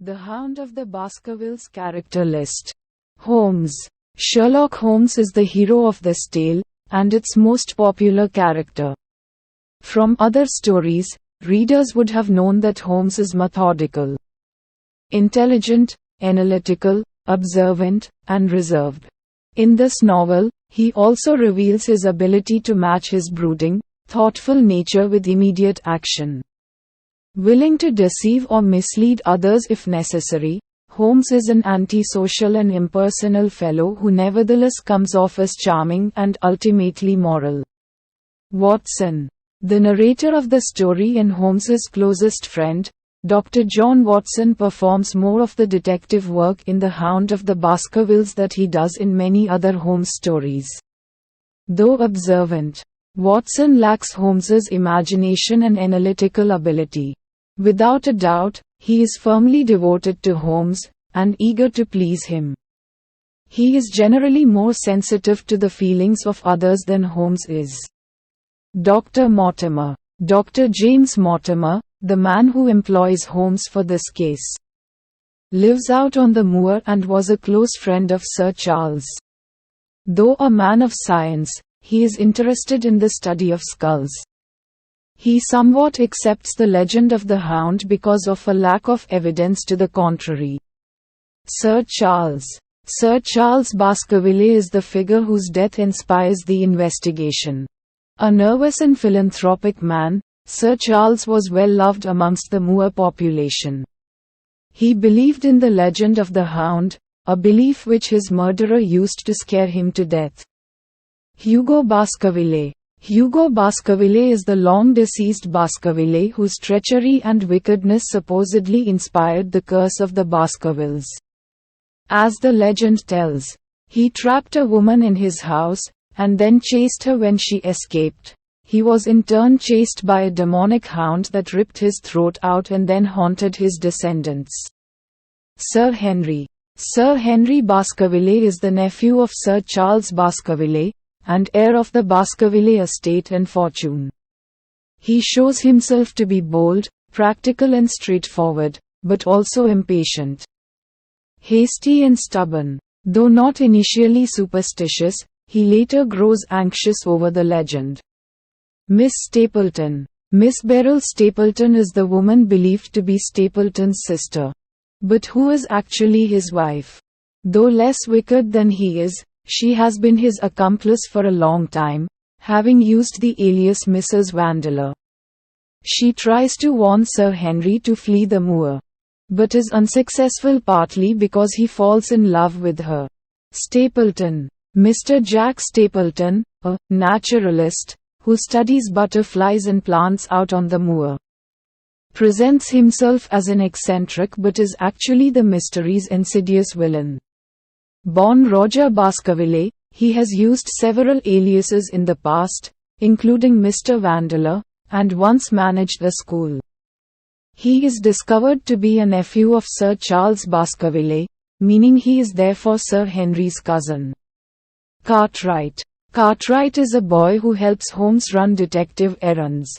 The Hound of the Baskervilles character list. Holmes. Sherlock Holmes is the hero of this tale, and its most popular character. From other stories, readers would have known that Holmes is methodical, intelligent, analytical, observant, and reserved. In this novel, he also reveals his ability to match his brooding, thoughtful nature with immediate action. Willing to deceive or mislead others if necessary, Holmes is an antisocial and impersonal fellow who nevertheless comes off as charming and ultimately moral. Watson. The narrator of the story and Holmes's closest friend, Dr. John Watson, performs more of the detective work in The Hound of the Baskervilles that he does in many other Holmes stories. Though observant, Watson lacks Holmes's imagination and analytical ability. Without a doubt, he is firmly devoted to Holmes, and eager to please him. He is generally more sensitive to the feelings of others than Holmes is. Dr. Mortimer. Dr. James Mortimer, the man who employs Holmes for this case, lives out on the moor and was a close friend of Sir Charles. Though a man of science, he is interested in the study of skulls. He somewhat accepts the legend of the Hound because of a lack of evidence to the contrary. Sir Charles. Sir Charles Baskerville is the figure whose death inspires the investigation. A nervous and philanthropic man, Sir Charles was well loved amongst the moor population. He believed in the legend of the Hound, a belief which his murderer used to scare him to death. Hugo Baskerville. Hugo Baskerville is the long-deceased Baskerville whose treachery and wickedness supposedly inspired the curse of the Baskervilles. As the legend tells, he trapped a woman in his house, and then chased her when she escaped. He was in turn chased by a demonic hound that ripped his throat out and then haunted his descendants. Sir Henry. Sir Henry Baskerville is the nephew of Sir Charles Baskerville, and heir of the Baskerville estate and fortune. He shows himself to be bold, practical and straightforward, but also impatient, hasty and stubborn. Though not initially superstitious, he later grows anxious over the legend. Miss Stapleton. Miss Beryl Stapleton is the woman believed to be Stapleton's sister, but who is actually his wife. Though less wicked than he is, she has been his accomplice for a long time, having used the alias Mrs. Vandeleur. She tries to warn Sir Henry to flee the moor, but is unsuccessful partly because he falls in love with her. Stapleton. Mr. Jack Stapleton, a naturalist, who studies butterflies and plants out on the moor, presents himself as an eccentric but is actually the mystery's insidious villain. Born Roger Baskerville, he has used several aliases in the past, including Mr. Vandeleur, and once managed a school. He is discovered to be a nephew of Sir Charles Baskerville, meaning he is therefore Sir Henry's cousin. Cartwright. Cartwright is a boy who helps Holmes run detective errands.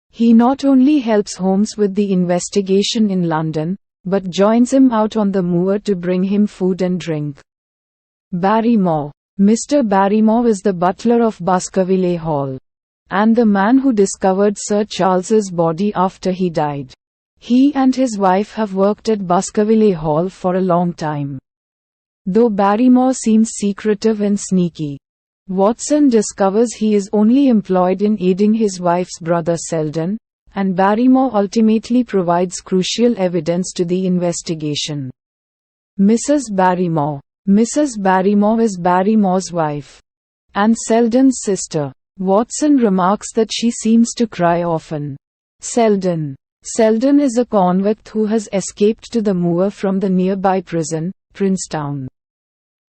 He not only helps Holmes with the investigation in London, but joins him out on the moor to bring him food and drink. Barrymore. Mr. Barrymore is the butler of Baskerville Hall, and the man who discovered Sir Charles's body after he died. He and his wife have worked at Baskerville Hall for a long time. Though Barrymore seems secretive and sneaky, Watson discovers he is only employed in aiding his wife's brother Selden, and Barrymore ultimately provides crucial evidence to the investigation. Mrs. Barrymore. Mrs. Barrymore is Barrymore's wife and Selden's sister. Watson remarks that she seems to cry often. Selden. Selden is a convict who has escaped to the moor from the nearby prison, Princetown.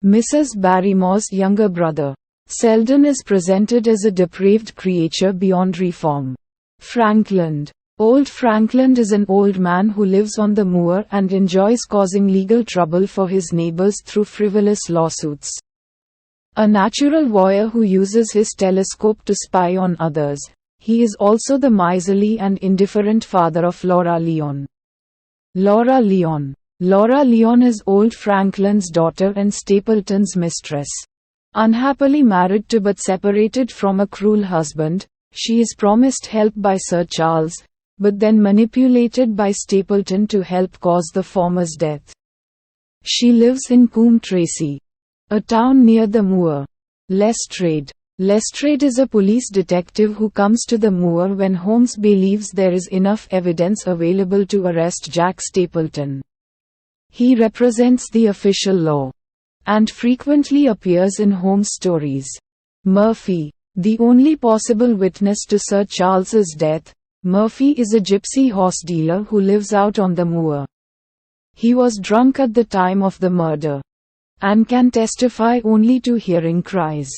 Mrs. Barrymore's younger brother. Selden is presented as a depraved creature beyond reform. Frankland. Old Frankland is an old man who lives on the moor and enjoys causing legal trouble for his neighbors through frivolous lawsuits. A natural voyeur who uses his telescope to spy on others, he is also the miserly and indifferent father of Laura Lyon. Laura Lyon. Laura Leon is old Franklin's daughter and Stapleton's mistress. Unhappily married to but separated from a cruel husband, she is promised help by Sir Charles, but then manipulated by Stapleton to help cause the former's death. She lives in Coombe Tracey, a town near the moor. Lestrade. Lestrade is a police detective who comes to the moor when Holmes believes there is enough evidence available to arrest Jack Stapleton. He represents the official law and frequently appears in Holmes stories. Murphy. The only possible witness to Sir Charles's death, Murphy is a gypsy horse dealer who lives out on the moor. He was drunk at the time of the murder and can testify only to hearing cries.